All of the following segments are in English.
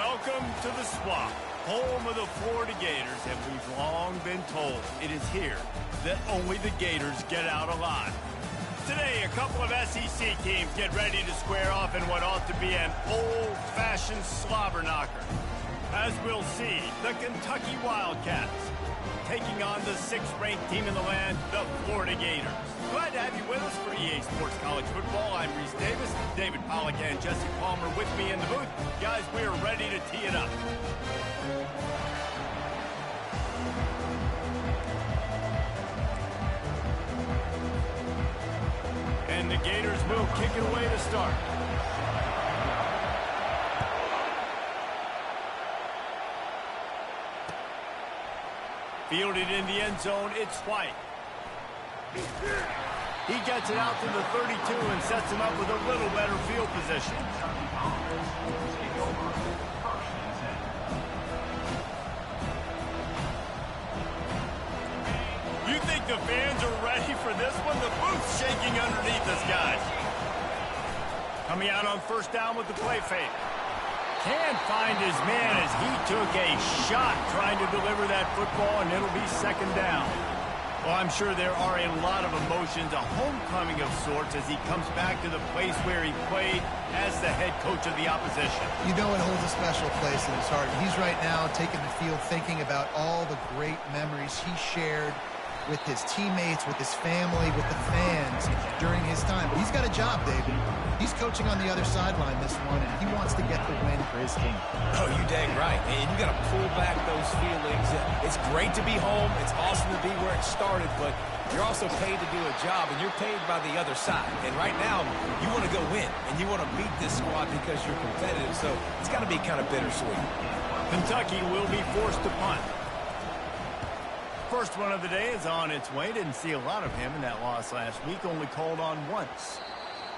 Welcome to the Swamp, home of the Florida Gators, and we've long been told it is here that only the Gators get out alive. Today, a couple of SEC teams get ready to square off in what ought to be an old-fashioned slobber knocker. As we'll see, the Kentucky Wildcats taking on the 6th-ranked team in the land, the Florida Gators. Glad to have you with us for EA Sports College Football. I'm Reese Davis, David Pollack and Jesse Palmer with me in the booth. Guys, we are ready to tee it up. And the Gators will kick it away to start. Fielded in the end zone, it's White. He gets it out to the 32 and sets him up with a little better field position. You think the fans are ready for this one? The booth's shaking underneath us, guys. Coming out on first down with the play fake. Can't find his man as he took a shot trying to deliver that football, and it'll be second down. Well, I'm sure there are a lot of emotions, a homecoming of sorts, as he comes back to the place where he played as the head coach of the opposition. You know it holds a special place in his heart. He's right now taking the field thinking about all the great memories he shared with his teammates, with his family, with the fans during his time. But he's got a job, David. He's coaching on the other sideline this one, and he wants to get the win for his team. Oh, you dang right. And you got to pull back those feelings. It's great to be home. It's awesome to be where it started, but you're also paid to do a job, and you're paid by the other side. And right now, you want to go win, and you want to beat this squad because you're competitive, so it's got to be kind of bittersweet. Kentucky will be forced to punt. First one of the day is on its way. Didn't see a lot of him in that loss last week. Only called on once.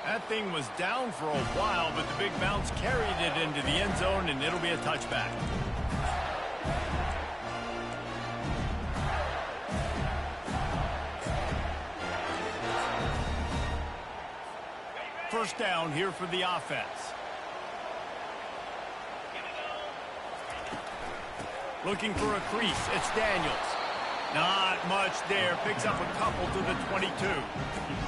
That thing was down for a while, but the big bounce carried it into the end zone, and it'll be a touchback. First down here for the offense. Looking for a crease. It's Daniels. Not much there. Picks up a couple to the 22.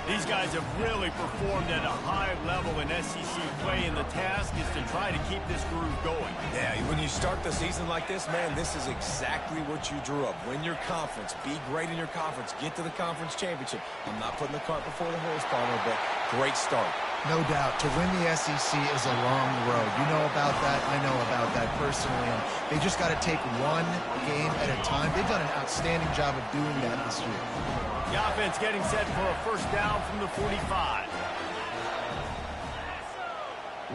These guys have really performed at a high level in SEC play, and the task is to try to keep this groove going. Yeah, when you start the season like this, man, this is exactly what you drew up. Win your conference. Be great in your conference. Get to the conference championship. I'm not putting the cart before the horse, Palmer, but great start. No doubt. To win the SEC is a long road. You know about that. I know about that personally. And they just got to take one game at a time. They've done an outstanding job of doing that this year. The offense getting set for a first down from the 45.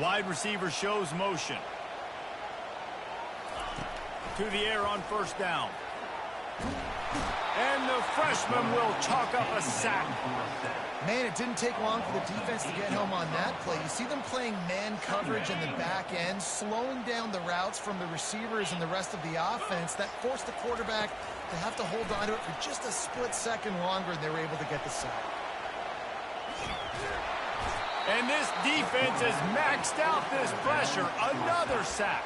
Wide receiver shows motion. To the air on first down. And the freshman will chalk up a sack. Man, it didn't take long for the defense to get home on that play. You see them playing man coverage in the back end, slowing down the routes from the receivers and the rest of the offense. That forced the quarterback to have to hold on to it for just a split second longer, and they were able to get the sack. And this defense has maxed out this pressure. Another sack.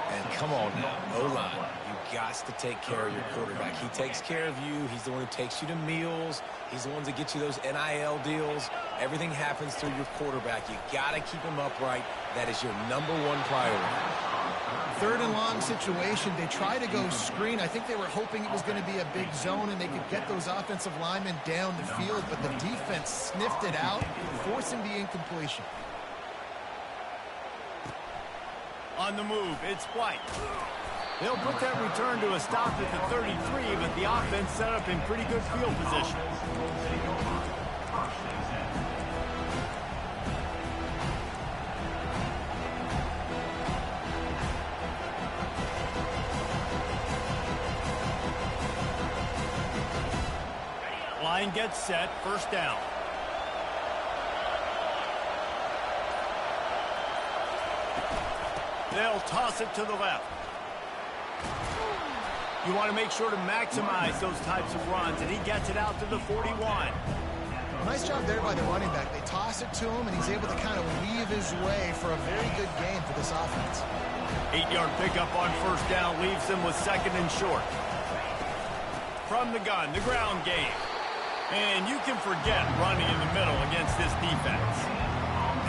And come on now, O-line. You got to take care of your quarterback. He takes care of you. He's the one who takes you to meals. He's the one that gets you those NIL deals. Everything happens through your quarterback. You got to keep him upright. That is your #1 priority. Third and long situation. They try to go screen. I think they were hoping it was going to be a big zone and they could get those offensive linemen down the field, but the defense sniffed it out, forcing the incompletion. On the move, it's White. They'll put that return to a stop at the 33, but the offense set up in pretty good field position. Line gets set, first down. They'll toss it to the left. You want to make sure to maximize those types of runs, and he gets it out to the 41. Nice job there by the running back. They toss it to him, and he's able to kind of weave his way for a very good game for this offense. 8-yard pickup on first down leaves them with second and short. From the gun, the ground game. And you can forget running in the middle against this defense.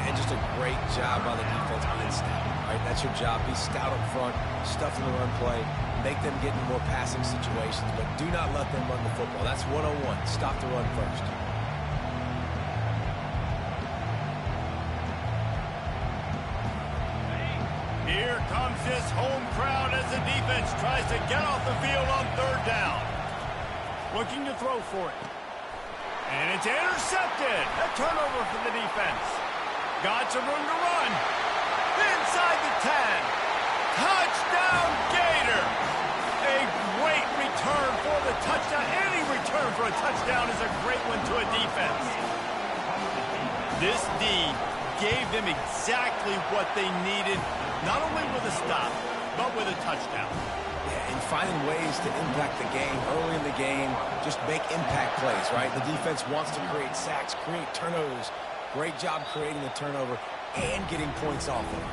And just a great job by the defense being stout. Right? That's your job. Be stout up front, stuff in the run play, make them get into more passing situations, but do not let them run the football. That's 101. Stop the run first. Here comes this home crowd as the defense tries to get off the field on third down. Looking to throw for it. And it's intercepted. A turnover for the defense. Got some room to run. Inside the 10. Touchdown, Gator. A great return for the touchdown. Any return for a touchdown is a great one to a defense. This D gave them exactly what they needed, not only with a stop, but with a touchdown. Yeah, and finding ways to impact the game early in the game, just make impact plays, right? The defense wants to create sacks, create turnovers. Great job creating the turnover and getting points off of it.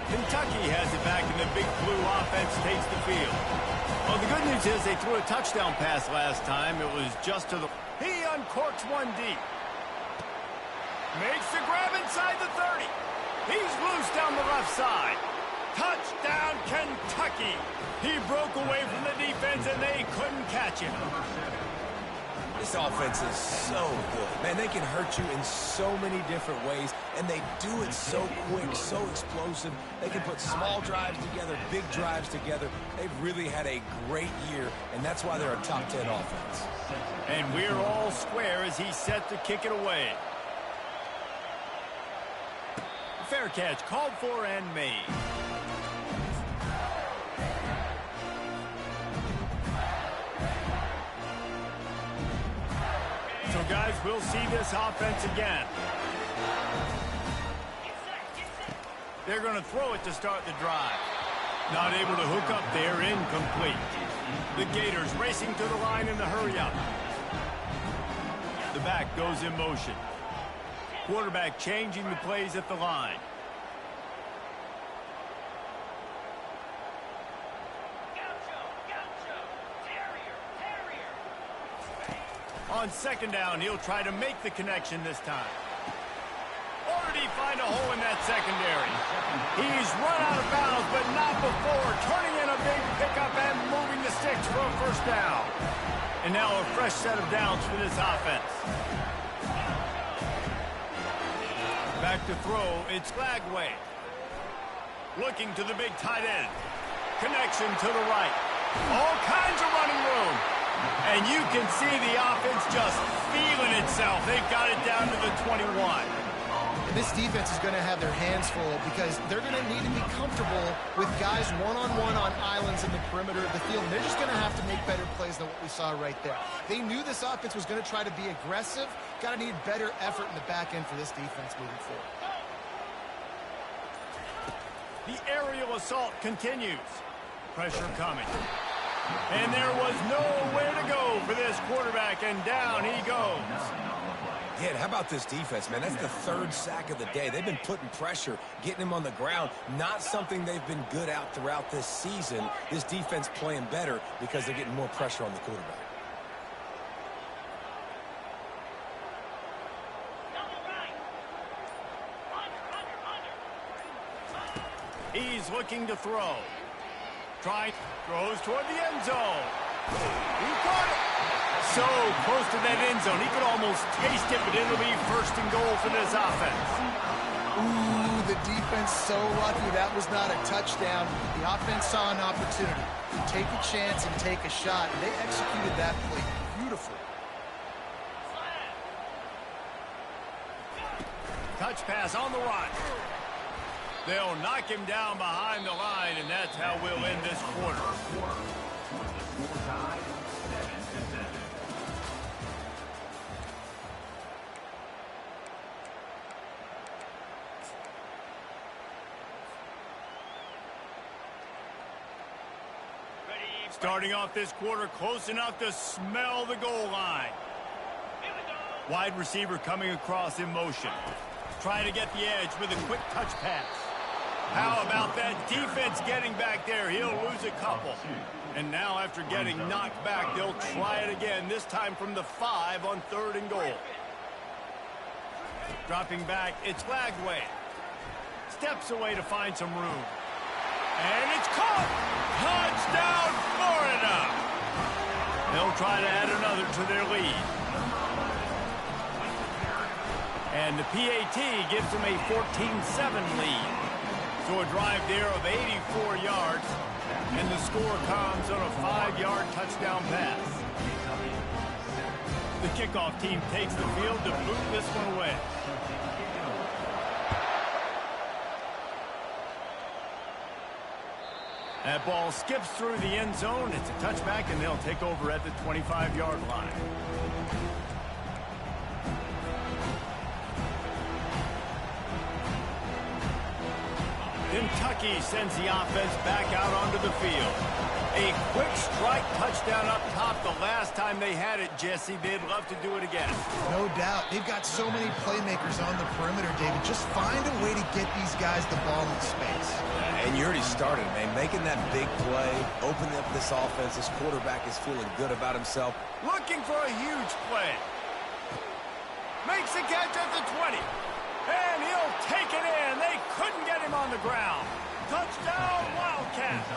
Kentucky has it back, and the big blue offense takes the field. Well, the good news is they threw a touchdown pass last time. It was just to the... He uncorks one deep. Makes the grab inside the 30. He's loose down the left side. Touchdown, Kentucky. He broke away from the defense, and they couldn't catch him. This offense is so good. Man, they can hurt you in so many different ways, and they do it so quick, so explosive. They can put small drives together, big drives together. They've really had a great year, and that's why they're a top 10 offense. And we're all square as he's set to kick it away. Fair catch called for and made. So, guys, we'll see this offense again. They're going to throw it to start the drive. Not able to hook up there, incomplete. The Gators racing to the line in the hurry-up. The back goes in motion. Quarterback changing the plays at the line. On second down, he'll try to make the connection this time. Or did he find a hole in that secondary? He's run out of bounds, but not before. Turning in a big pickup and moving the sticks for a first down. And now a fresh set of downs for this offense. Back to throw, it's Lagway. Looking to the big tight end. Connection to the right. All kinds of running room. And you can see the offense just feeling itself. They've got it down to the 21. And this defense is going to have their hands full because they're going to need to be comfortable with guys one-on-one on islands in the perimeter of the field. And they're just going to have to make better plays than what we saw right there. They knew this offense was going to try to be aggressive. Got to need better effort in the back end for this defense moving forward. The aerial assault continues. Pressure coming. And there was nowhere to go for this quarterback, and down he goes. Yeah, how about this defense, man? That's the third sack of the day. They've been putting pressure, getting him on the ground. Not something they've been good at throughout this season. This defense playing better because they're getting more pressure on the quarterback. He's looking to throw. Throws toward the end zone. He caught it. So close to that end zone. He could almost taste it, but it'll be first and goal for this offense. Ooh, the defense so lucky that was not a touchdown. The offense saw an opportunity to take a chance and take a shot. And they executed that play beautifully. Touch pass on the run. They'll knock him down behind the line, and that's how we'll end this quarter. Starting off this quarter close enough to smell the goal line. Wide receiver coming across in motion. Trying to get the edge with a quick touch pass. How about that defense getting back there? He'll lose a couple. And now after getting knocked back, they'll try it again, this time from the 5 on 3rd and goal. Dropping back, it's Lagway. Steps away to find some room. And it's caught! Touchdown, Florida! They'll try to add another to their lead. And the PAT gives them a 14-7 lead. So a drive there of 84 yards, and the score comes on a 5-yard touchdown pass. The kickoff team takes the field to boot this one away. That ball skips through the end zone. It's a touchback, and they'll take over at the 25-yard line. Kentucky sends the offense back out onto the field. A quick strike touchdown up top the last time they had it, Jesse. They'd love to do it again. No doubt. They've got so many playmakers on the perimeter, David. Just find a way to get these guys the ball in space. And you already started, man. Making that big play, opening up this offense. This quarterback is feeling good about himself. Looking for a huge play. Makes the catch at the 20. And he'll take it in. They couldn't get him on the ground. Touchdown, Wildcats.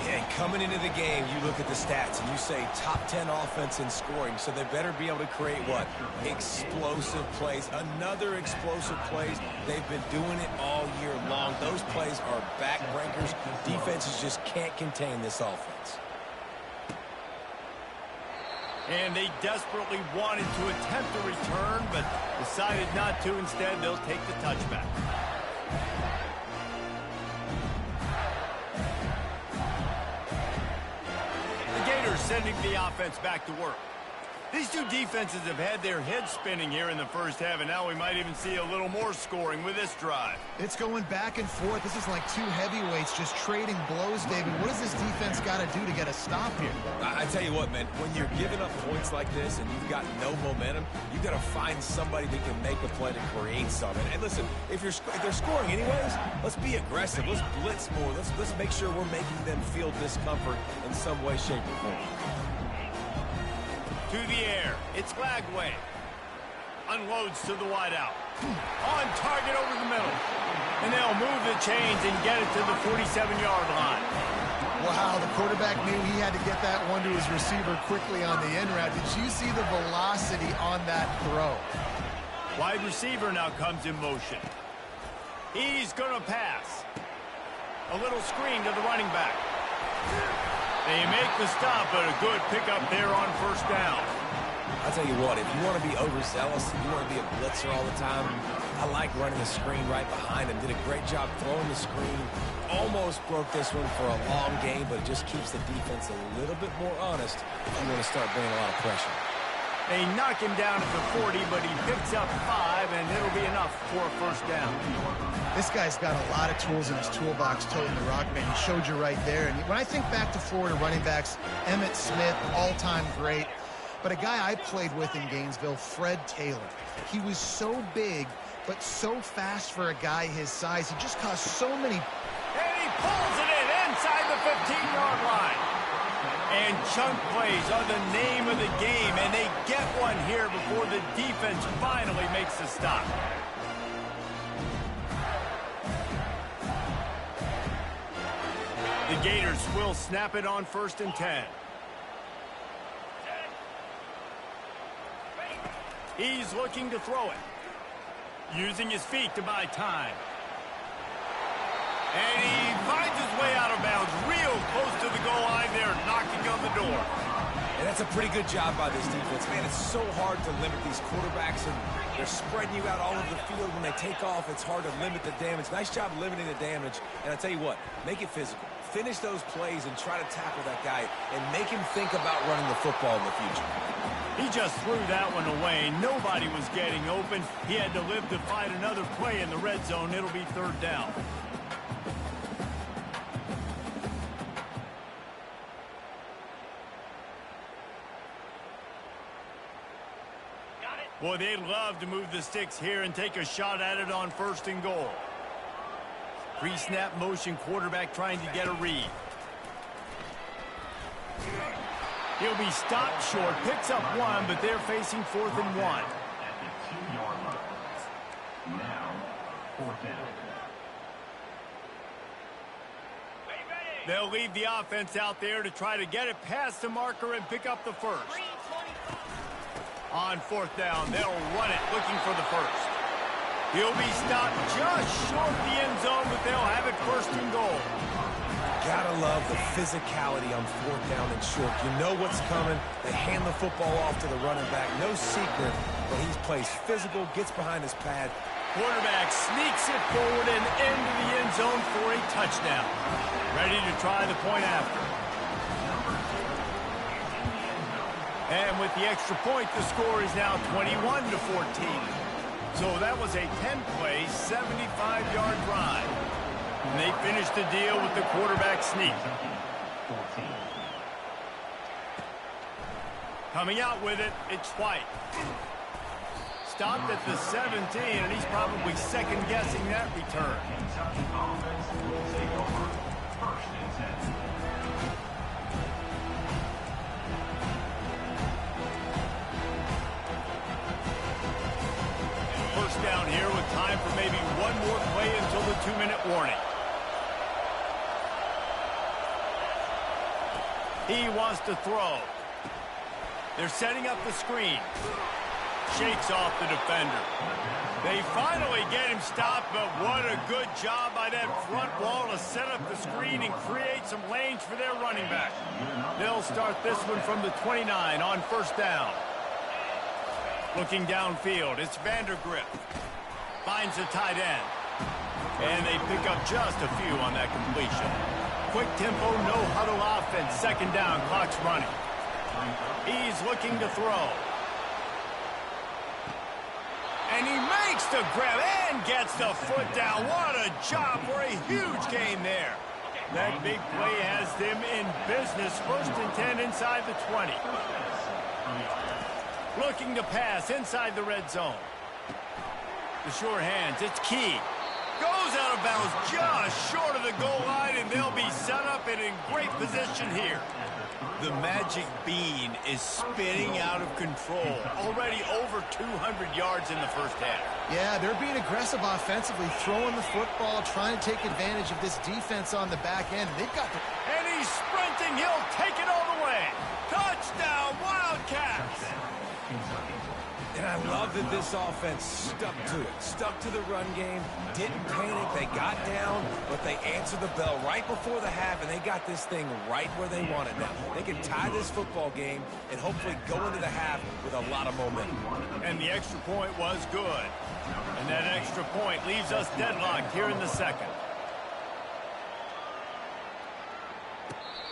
Yeah, and coming into the game, you look at the stats and you say top 10 offense in scoring, so they better be able to create what? Explosive plays. Another explosive plays. They've been doing it all year long. Those plays are backbreakers. Defenses just can't contain this offense. And they desperately wanted to attempt a return, but decided not to. Instead, they'll take the touchback. The Gators sending the offense back to work. These two defenses have had their heads spinning here in the first half, and now we might even see a little more scoring with this drive. It's going back and forth. This is like two heavyweights just trading blows, David. What does this defense got to do to get a stop here? I tell you what, man, when you're giving up points like this and you've got no momentum, you've got to find somebody that can make a play to create something. And listen, if they're scoring anyways, let's be aggressive. Let's blitz more. Let's make sure we're making them feel discomfort in some way, shape, or form. To the air, it's Lagway. Unloads to the wideout. On target over the middle. And they'll move the chains and get it to the 47-yard line. Wow, the quarterback knew he had to get that one to his receiver quickly on the end route. Did you see the velocity on that throw? Wide receiver now comes in motion. He's going to pass. A little screen to the running back. They make the stop, but a good pickup there on first down. I'll tell you what, if you want to be overzealous, if you want to be a blitzer all the time, I like running the screen right behind him. Did a great job throwing the screen. Almost broke this one for a long game, but it just keeps the defense a little bit more honest if you want to start bringing a lot of pressure. They knock him down at the 40, but he picks up 5, and it'll be enough for a first down. This guy's got a lot of tools in his toolbox, toting the rock, man. He showed you right there. And when I think back to Florida running backs, Emmitt Smith, all-time great. But a guy I played with in Gainesville, Fred Taylor. He was so big, but so fast for a guy his size. He just caused so many... And he pulls it in inside the 15-yard line. And chunk plays are the name of the game, and they get one here before the defense finally makes the stop. The Gators will snap it on 1st and 10. He's looking to throw it. Using his feet to buy time. And he finds his way out of bounds real close to the goal line there, knocking on the door. And that's a pretty good job by this defense. Man, it's so hard to limit these quarterbacks, and they're spreading you out all over the field. When they take off, it's hard to limit the damage. Nice job limiting the damage. And I tell you what, make it physical. Finish those plays and try to tackle that guy and make him think about running the football in the future. He just threw that one away. Nobody was getting open. He had to live to fight another play in the red zone. It'll be 3rd down. Boy, they'd love to move the sticks here and take a shot at it on 1st and goal. Pre-snap motion quarterback trying to get a read. He'll be stopped short, picks up 1, but they're facing 4th and 1. At the 2-yard line. Now, 4th down. They'll leave the offense out there to try to get it past the marker and pick up the first. On 4th down, they'll run it, looking for the first. He'll be stopped just short of the end zone, but they'll have it 1st and goal. Gotta love the physicality on 4th down and short. You know what's coming. They hand the football off to the running back. No secret, but he plays physical, gets behind his pad. Quarterback sneaks it forward and into the end zone for a touchdown. Ready to try the point after. And with the extra point, the score is now 21-14. So that was a 10-play, 75-yard drive. And they finished the deal with the quarterback sneak. Coming out with it, it's White. Stopped at the 17, and he's probably second-guessing that return. Kentucky offense will take over 1st and 10. First down here with time for maybe one more play until the 2-minute warning. He wants to throw. They're setting up the screen. Shakes off the defender. They finally get him stopped, but what a good job by that front wall to set up the screen and create some lanes for their running back. They'll start this one from the 29 on 1st down. Looking downfield, it's Vandergrift. Finds the tight end. And they pick up just a few on that completion. Quick tempo, no huddle offense. 2nd down, clock's running. He's looking to throw. And he makes the grab and gets the foot down. What a job for a huge gain there. That big play has them in business. 1st and 10 inside the 20. Looking to pass inside the red zone. The sure hands, it's Key. Goes out of bounds just short of the goal line, and they'll be set up and in great position here. The magic bean is spinning out of control. Already over 200 yards in the 1st half. Yeah, they're being aggressive offensively, throwing the football, trying to take advantage of this defense on the back end. They've got the... And he's sprinting. He'll take it all the way. Touchdown, Wildcats. And I love that this offense stuck to it, stuck to the run game, didn't panic, they got down, but they answered the bell right before the half, and they got this thing right where they want it now. They can tie this football game and hopefully go into the half with a lot of momentum. And the extra point was good. And that extra point leaves us deadlocked here in the 2nd.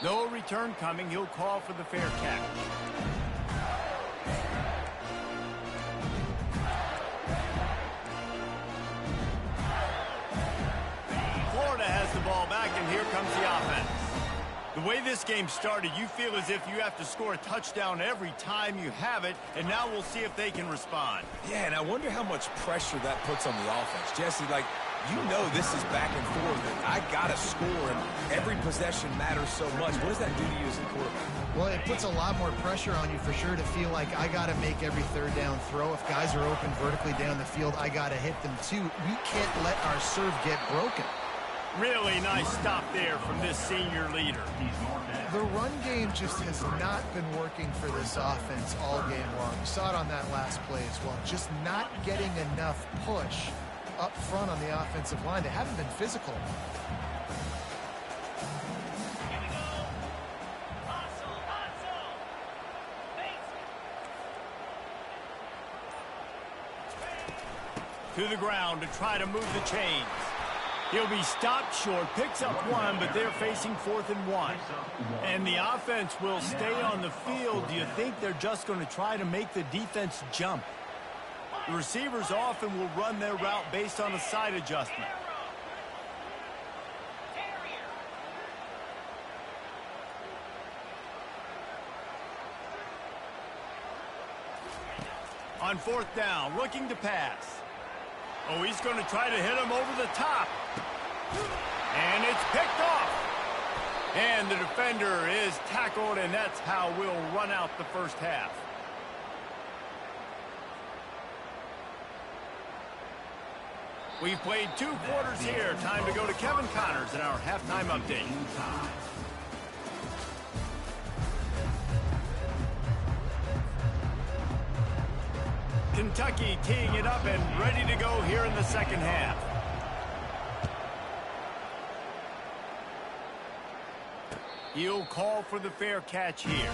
No return coming. He'll call for the fair catch. Florida has the ball back, and here comes the offense. The way this game started, you feel as if you have to score a touchdown every time you have it, and now we'll see if they can respond. Yeah, and I wonder how much pressure that puts on the offense. Jesse, like, you know this is back and forth, and I got to score, and every possession matters so much. What does that do to you as a quarterback? Well, it puts a lot more pressure on you for sure to feel like I got to make every 3rd down throw. If guys are open vertically down the field, I got to hit them too. We can't let our serve get broken. Really nice stop there from this senior leader. The run game just has not been working for this offense all game long. You saw it on that last play as well. Just not getting enough push up front on the offensive line. They haven't been physical. To the ground to try to move the chains. He'll be stopped short, picks up 1, but they're facing 4th and 1. And the offense will stay on the field. Do you think they're just going to try to make the defense jump? The receivers often will run their route based on a side adjustment. On On 4th down, looking to pass. Oh, he's going to try to hit him over the top. And it's picked off. And the defender is tackled, and that's how we'll run out the first half. We've played 2 quarters here. Time to go to Kevin Connors in our halftime update. Kentucky teeing it up and ready to go here in the second half. He'll call for the fair catch here.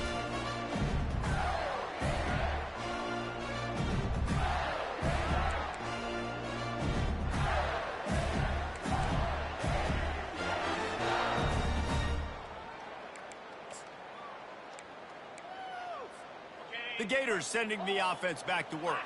The Gators sending the offense back to work.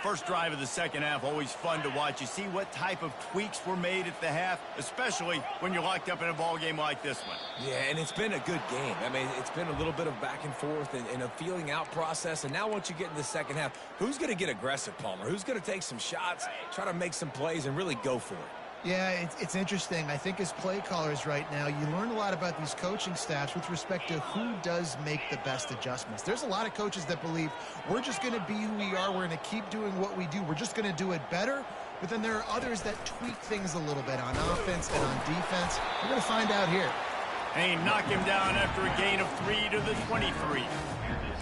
First drive of the second half, always fun to watch. You see what type of tweaks were made at the half, especially when you're locked up in a ball game like this one. Yeah, and it's been a good game. I mean, it's been a little bit of back and forth and a feeling out process. And now once you get in the second half, who's going to get aggressive, Palmer? Who's going to take some shots, try to make some plays, and really go for it? Yeah, it's interesting. I think as play callers right now, you learn a lot about these coaching staffs with respect to who does make the best adjustments. There's a lot of coaches that believe we're just going to be who we are. We're going to keep doing what we do. We're just going to do it better. But then there are others that tweak things a little bit on offense and on defense. We're going to find out here. And knock him down after a gain of 3 to the 23.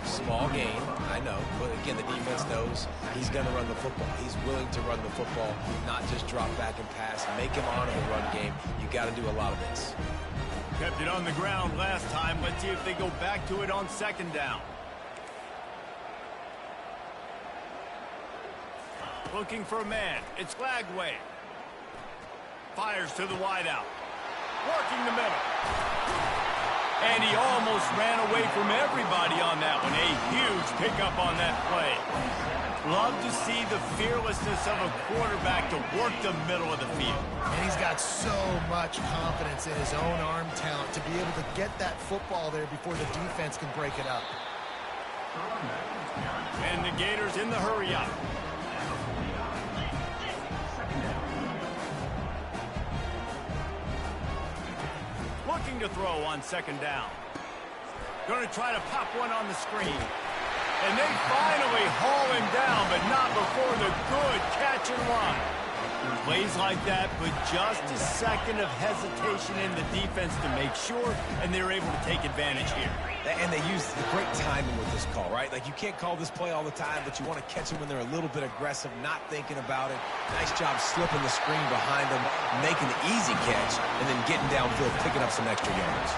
Small gain, I know, but again, the defense knows he's going to run the football. He's willing to run the football, not just drop back and pass, make him honor the run game. You got to do a lot of this. Kept it on the ground last time. Let's see if they go back to it on 2nd down. Looking for a man. It's Lagway. Fires to the wideout. Working the middle. And he almost ran away from everybody on that one. A huge pickup on that play. Love to see the fearlessness of a quarterback to work the middle of the field. And he's got so much confidence in his own arm talent to be able to get that football there before the defense can break it up. And the Gators in the hurry up. Looking to throw on 2nd down. Going to try to pop one on the screen. And they finally haul him down, but not before the good catch and run. Plays like that, but just a second of hesitation in the defense to make sure, and they're able to take advantage here. And they use the great timing with this call, right? Like, you can't call this play all the time, but you want to catch them when they're a little bit aggressive, not thinking about it. Nice job slipping the screen behind them, making the easy catch, and then getting downfield, picking up some extra yards.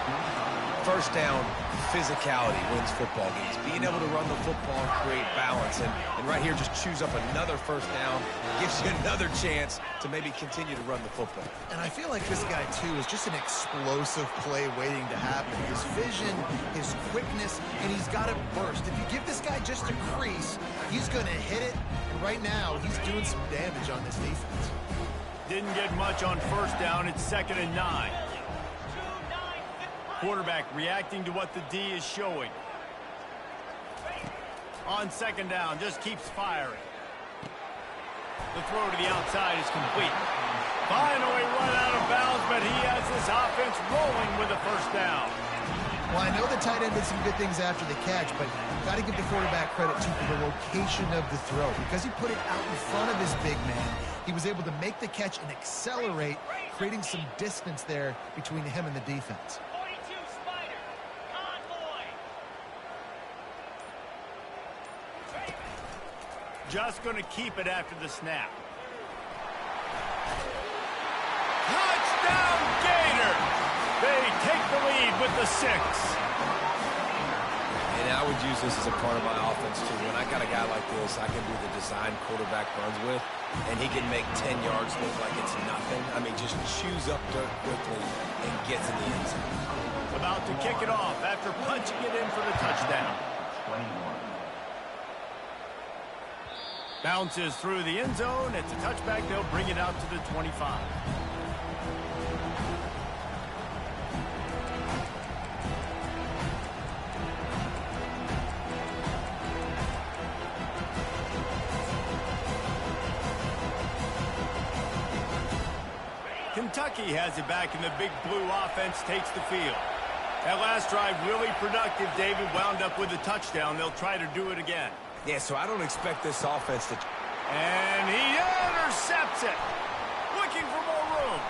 First down, physicality wins football games. Being able to run the football and create balance. And right here, just choose up another first down, gives you another chance to maybe continue to run the football. And I feel like this guy, too, is just an explosive play waiting to happen. His vision, his quickness, and he's got to burst. If you give this guy just a crease, he's going to hit it. And right now, he's doing some damage on this defense. Didn't get much on 1st down. It's 2nd and 9. Quarterback reacting to what the D is showing. On 2nd down, just keeps firing. The throw to the outside is complete. Finally run out of bounds, but he has this offense rolling with a 1st down. Well, I know the tight end did some good things after the catch, but got to give the quarterback credit to the location of the throw. Because he put it out in front of his big man, he was able to make the catch and accelerate, creating some distance there between him and the defense. Just going to keep it after the snap. Touchdown, Gators! They take the lead with the 6. And I would use this as a part of my offense, too. When I got a guy like this, I can do the design quarterback runs with, and he can make 10 yards look like it's nothing. I mean, just chews up dirt quickly and gets in the end zone. About to kick it off after punching it in for the touchdown. 21. Bounces through the end zone. It's a touchback. They'll bring it out to the 25. Kentucky has it back, and the big blue offense takes the field. That last drive really productive, David, wound up with a touchdown. They'll try to do it again. Yeah, so I don't expect this offense to... And he intercepts it. Looking for more room.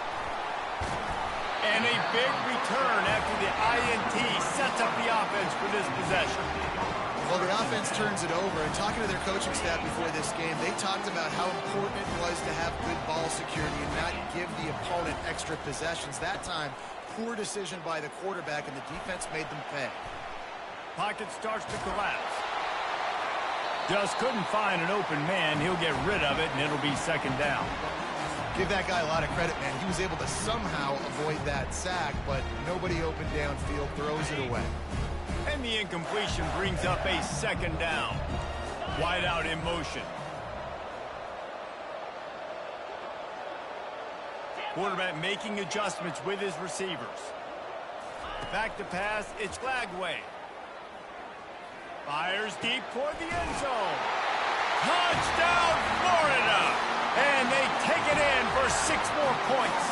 And a big return after the INT sets up the offense for this possession. Well, the offense turns it over, and talking to their coaching staff before this game, they talked about how important it was to have good ball security and not give the opponent extra possessions. That time, poor decision by the quarterback, and the defense made them pay. Pocket starts to collapse. Just couldn't find an open man. He'll get rid of it, and it'll be second down. Give that guy a lot of credit, man. He was able to somehow avoid that sack, but nobody open downfield, throws it away. And the incompletion brings up a second down. Wide out in motion. Quarterback making adjustments with his receivers. Back to pass, it's Lagway. Fires deep toward the end zone. Touchdown, Florida! And they take it in for 6 more points.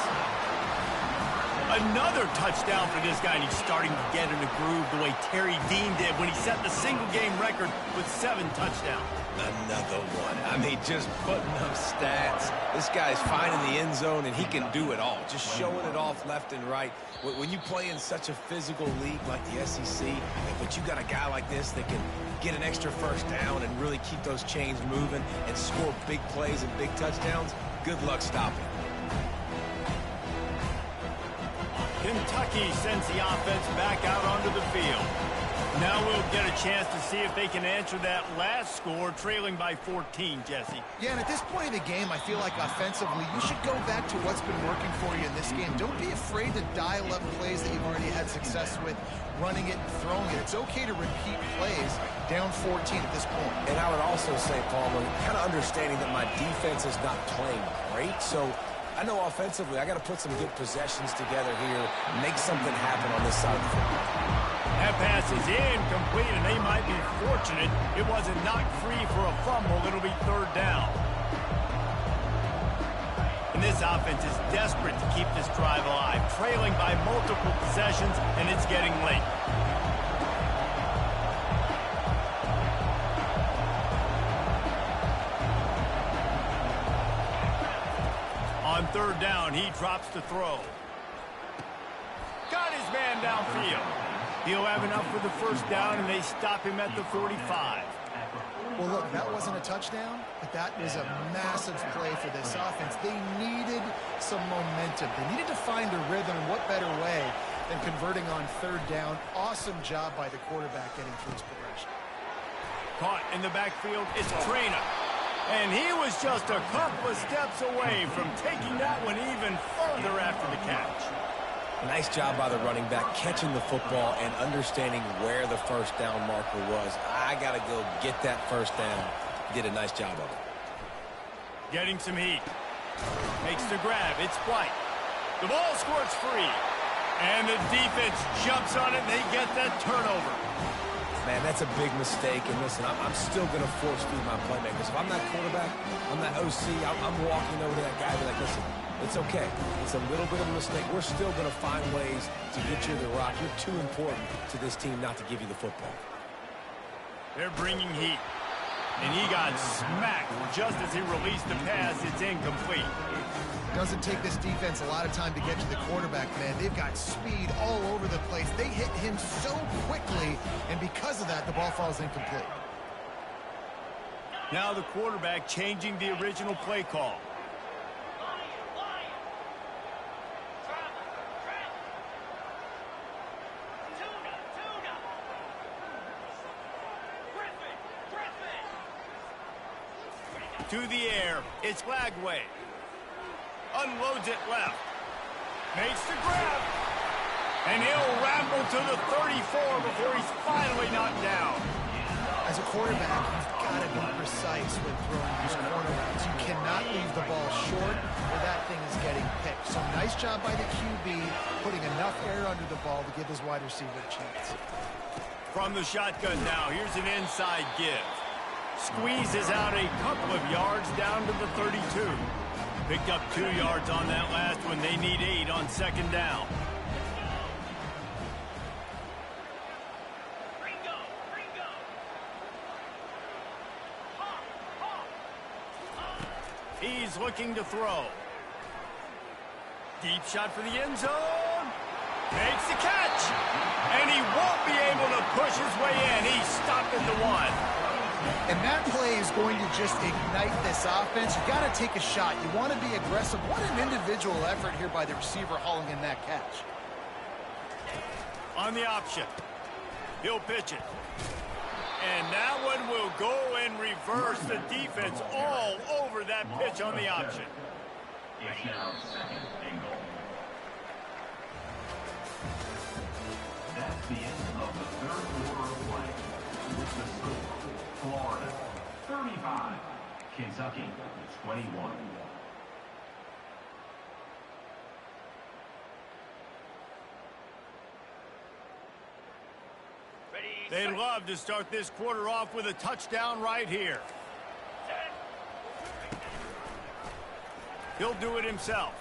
Another touchdown for this guy, and he's starting to get in the groove the way Terry Dean did when he set the single-game record with 7 touchdowns. Another one. I mean, just putting up stats. This guy's finding the end zone, and he can do it all. Just showing it off left and right. When you play in such a physical league like the SEC, but you got a guy like this that can get an extra first down and really keep those chains moving and score big plays and big touchdowns, good luck stopping. Kentucky sends the offense back out onto the field. Now we'll get a chance to see if they can answer that last score, trailing by 14, Jesse. Yeah, and at this point of the game, I feel like offensively, you should go back to what's been working for you in this game. Don't be afraid to dial up plays that you've already had success with, running it and throwing it. It's okay to repeat plays down 14 at this point. And I would also say, Palmer, kind of understanding that my defense is not playing great, so I know offensively I got to put some good possessions together here, make something happen on this side of the football. That pass is incomplete, and they might be fortunate it wasn't knocked free for a fumble. It'll be third down. And this offense is desperate to keep this drive alive, trailing by multiple possessions, and it's getting late. On third down, he drops to throw. Got his man downfield. He'll have enough for the first down, and they stop him at the 45. Well, look, that wasn't a touchdown, but that was a massive play for this offense. They needed some momentum. They needed to find a rhythm, and what better way than converting on third down. Awesome job by the quarterback getting through his progression. Caught in the backfield, it's Traina. And he was just a couple of steps away from taking that one even further after the catch. Nice job by the running back, catching the football and understanding where the first down marker was. I got to go get that first down. Did a nice job of it. Getting some heat. Makes the grab. It's White. The ball squirts free. And the defense jumps on it, and they get that turnover. Man, that's a big mistake. And listen, I'm still going to force feed my playmakers. If I'm that quarterback, I'm that OC, I'm walking over to that guy and be like, listen, it's okay. It's a little bit of a mistake. We're still going to find ways to get you the rock. You're too important to this team not to give you the football. They're bringing heat. And he got smacked just as he released the pass. It's incomplete. Doesn't take this defense a lot of time to get to the quarterback, man. They've got speed all over the place. They hit him so quickly, and because of that, the ball falls incomplete. Now the quarterback changing the original play call. To the air, it's Lagway. Unloads it left. Makes the grab. And he'll ramble to the 34 before he's finally knocked down. As a quarterback, you've got to be precise when throwing these corner routes. You cannot leave the ball short or that thing is getting picked. So nice job by the QB putting enough air under the ball to give his wide receiver a chance. From the shotgun now, here's an inside give. Squeezes out a couple of yards down to the 32. Picked up 2 yards on that last one. They need 8 on second down. He's looking to throw. Deep shot for the end zone. Makes the catch. And he won't be able to push his way in. He's stopped at the 1. And that play is going to just ignite this offense. You got to take a shot. You want to be aggressive. What an individual effort here by the receiver hauling in that catch. On the option. He'll pitch it. And that one will go and reverse the defense all over that pitch on the option. It's now second and goal. That's the end of the third quarter of play. With the score, Florida 35, Kentucky 21. They'd love to start this quarter off with a touchdown right here. He'll do it himself.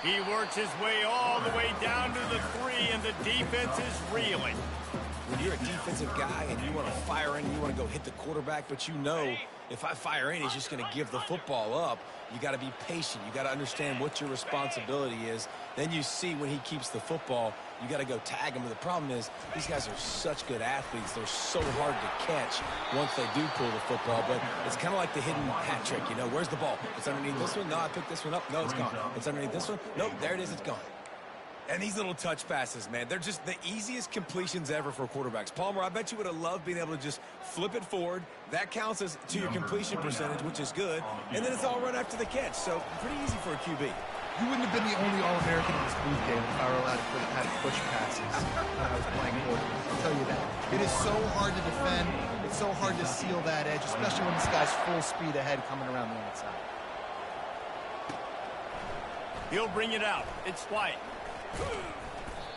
He works his way all the way down to the 3, and the defense is reeling. When you're a defensive guy and you want to fire in, you want to go hit the quarterback, but you know if I fire in, he's just going to give the football up. You got to be patient. You got to understand what your responsibility is. Then you see when he keeps the football, you got to go tag him. But the problem is these guys are such good athletes. They're so hard to catch once they do pull the football. But it's kind of like the hidden hat trick. You know, where's the ball? It's underneath this one. No, I picked this one up. No, it's gone. It's underneath this one. Nope, there it is. It's gone. And these little touch passes, man, they're just the easiest completions ever for quarterbacks. Palmer, I bet you would have loved being able to just flip it forward. That counts as to your completion percentage, which is good. And then it's all run after the catch. So pretty easy for a QB. You wouldn't have been the only All-American in this booth game if I were allowed to put had push passes when I was playing quarterback. I'll tell you that. It is so hard to defend. It's so hard to seal that edge, especially when this guy's full speed ahead coming around the outside. He'll bring it out. It's White.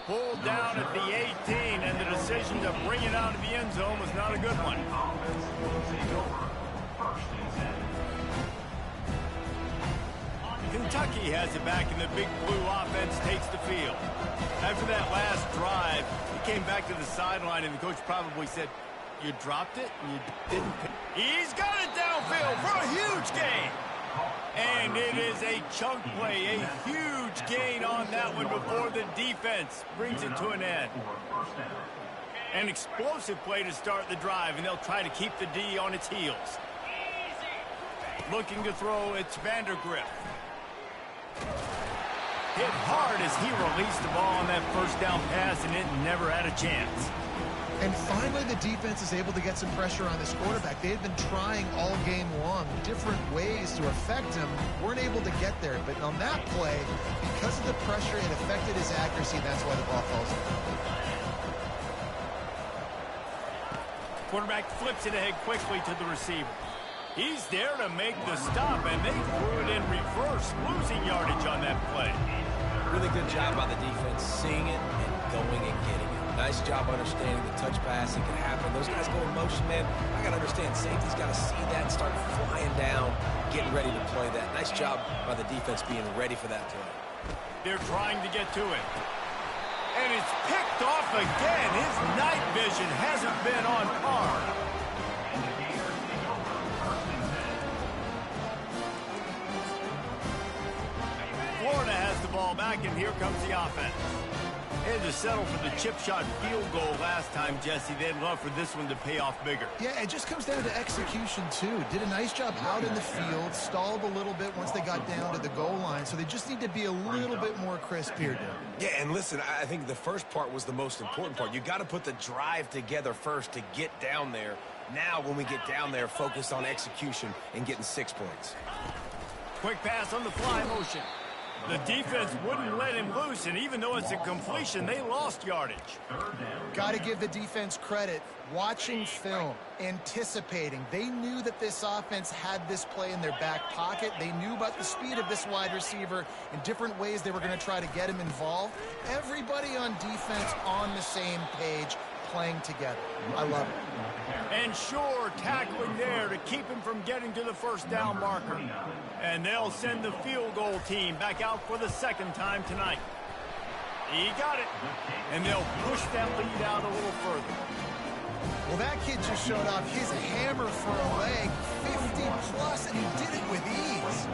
Pulled down at the 18, and the decision to bring it out of the end zone was not a good one. Kentucky has it back, and the Big Blue offense takes the field. After that last drive, he came back to the sideline, and the coach probably said, "You dropped it, and you didn't pick." He's got it downfield for a huge gain. And it is a chunk play, a huge gain on that one before the defense brings it to an end. An explosive play to start the drive, and they'll try to keep the D on its heels. Looking to throw, it's Vandergrift. Hit hard as he released the ball on that first down pass, and it never had a chance. And finally, the defense is able to get some pressure on this quarterback. They had been trying all game long different ways to affect him. Weren't able to get there. But on that play, because of the pressure, it affected his accuracy, and that's why the ball falls in. Quarterback flips it ahead quickly to the receiver. He's there to make the stop, and they threw it in reverse, losing yardage on that play. Really good job by the defense, seeing it and going and getting it. Nice job understanding the touch pass. It can happen. Those guys go in motion, man. I got to understand, safety's got to see that and start flying down, getting ready to play that. Nice job by the defense being ready for that play. They're trying to get to it. And it's picked off again. His night vision hasn't been on par. Florida has the ball back, and here comes the offense. They had to settle for the chip shot field goal last time, Jesse. They'd love for this one to pay off bigger. Yeah, it just comes down to execution, too. Did a nice job out in the field, stalled a little bit once they got down to the goal line, so they just need to be a little bit more crisp here, Dave. Yeah, and listen, I think the first part was the most important part. You got to put the drive together first to get down there. Now, when we get down there, focus on execution and getting 6 points. Quick pass on the fly motion. The defense wouldn't let him loose, and even though it's a completion, they lost yardage. Got to give the defense credit. Watching film, anticipating. They knew that this offense had this play in their back pocket. They knew about the speed of this wide receiver and different ways they were going to try to get him involved. Everybody on defense on the same page, playing together. I love it. And sure, tackling there to keep him from getting to the first down marker. And they'll send the field goal team back out for the second time tonight. He got it. And they'll push that lead out a little further. Well, that kid just showed off his hammer for a leg, 50+, and he did it with ease.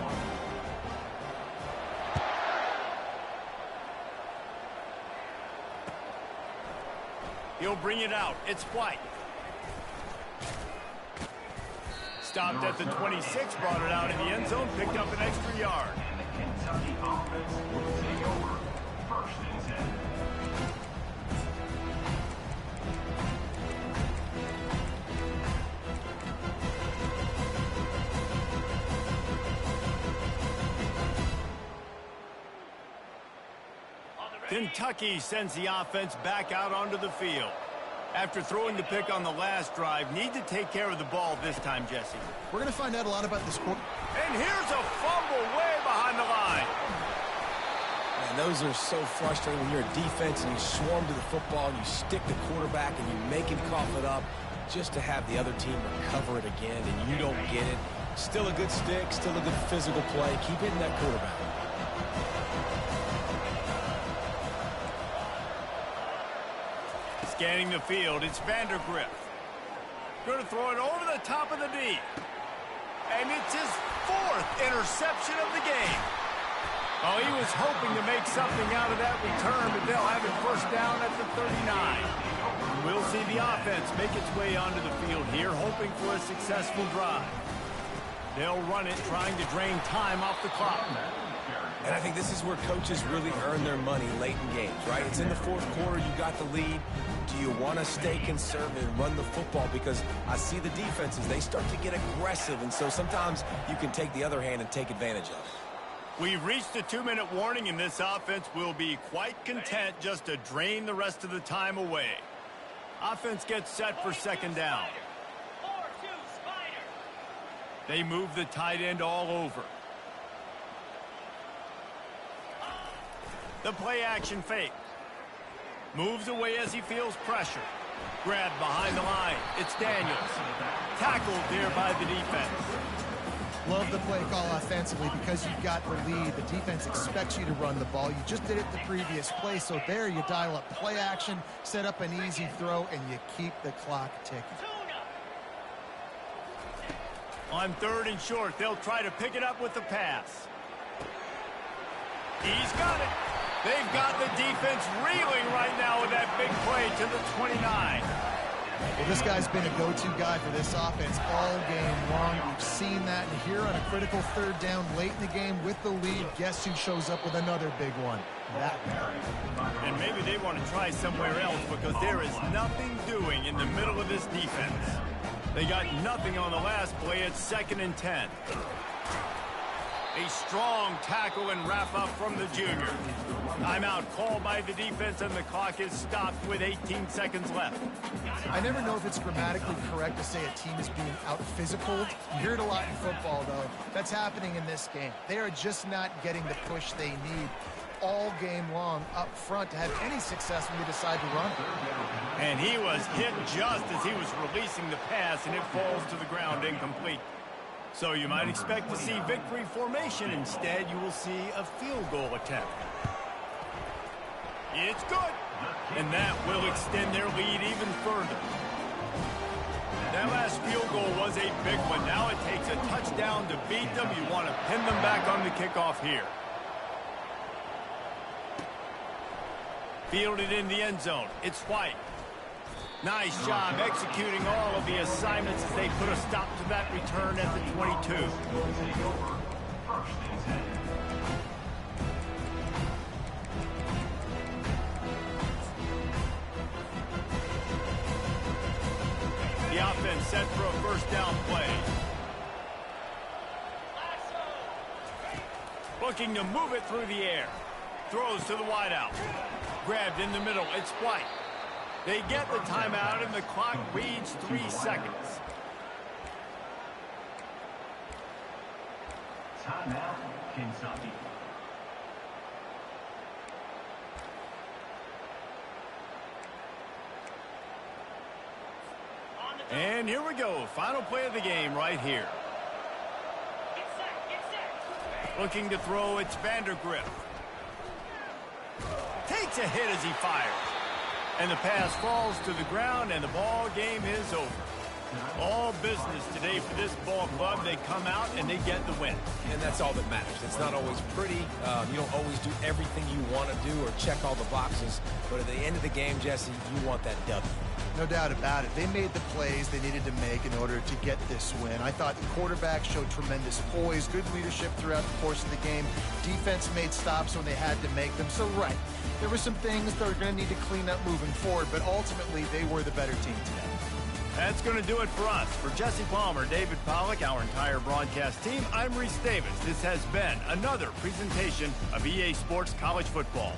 He'll bring it out. It's White. Stopped at the 26, brought it out in the end zone, picked up an extra yard. And the Kentucky offense will take over. First and 10. Kentucky sends the offense back out onto the field. After throwing the pick on the last drive, need to take care of the ball this time, Jesse. We're going to find out a lot about this quarter. And here's a fumble way behind the line. Man, those are so frustrating when you're a defense and you swarm to the football and you stick the quarterback and you make him cough it up just to have the other team recover it again and you don't get it. Still a good stick, still a good physical play. Keep hitting that quarterback. Scanning the field, it's Vandergrift. Going to throw it over the top of the D. And it's his 4th interception of the game. Oh, he was hoping to make something out of that return, but they'll have it first down at the 39. We'll see the offense make its way onto the field here, hoping for a successful drive. They'll run it, trying to drain time off the clock. And I think this is where coaches really earn their money late in games, right? It's in the 4th quarter, you got the lead. Do you want to stay conservative and run the football? Because I see the defenses, they start to get aggressive, and so sometimes you can take the other hand and take advantage of it. We've reached the 2-minute warning, and this offense will be quite content just to drain the rest of the time away. Offense gets set for second down. They move the tight end all over. The play action fake. Moves away as he feels pressure. Grabbed behind the line. It's Daniels. Tackled there by the defense. Love the play call offensively because you've got the lead. The defense expects you to run the ball. You just did it the previous play, so there you dial up play action, set up an easy throw, and you keep the clock ticking. On 3rd and short, they'll try to pick it up with the pass. He's got it. They've got the defense reeling right now with that big play to the 29. Well, this guy's been a go-to guy for this offense all game long. We've seen that, and here on a critical 3rd down late in the game with the lead, guess who shows up with another big one? That guy. And maybe they want to try somewhere else because there is nothing doing in the middle of this defense. They got nothing on the last play. It's 2nd and 10. A strong tackle and wrap up from the junior. Timeout called by the defense, and the clock is stopped with 18 seconds left. I never know if it's grammatically correct to say a team is being out-physicaled. You hear it a lot in football, though. That's happening in this game. They are just not getting the push they need all game long up front to have any success when they decide to run. And he was hit just as he was releasing the pass, and it falls to the ground incomplete. So you might expect to see victory formation. Instead, you will see a field goal attempt. It's good. And that will extend their lead even further. That last field goal was a big one. Now it takes a touchdown to beat them. You want to pin them back on the kickoff here. Fielded in the end zone. It's White. Nice job executing all of the assignments as they put a stop to that return at the 22. The offense set for a first down play. Looking to move it through the air. Throws to the wideout. Grabbed in the middle. It's White. They get the timeout, and the clock reads 3 seconds. Timeout, Kentucky. And here we go. Final play of the game right here. Looking to throw, it's Vandergrift. Takes a hit as he fires. And the pass falls to the ground, and the ball game is over. All business today for this ball club. They come out and they get the win. And that's all that matters. It's not always pretty. You don't always do everything you want to do or check all the boxes. But at the end of the game, Jesse, you want that W. No doubt about it. They made the plays they needed to make in order to get this win. I thought the quarterback showed tremendous poise, good leadership throughout the course of the game. Defense made stops when they had to make them. So, right, there were some things that were going to need to clean up moving forward, but ultimately they were the better team today. That's going to do it for us. For Jesse Palmer, David Pollack, our entire broadcast team, I'm Reese Davis. This has been another presentation of EA Sports College Football.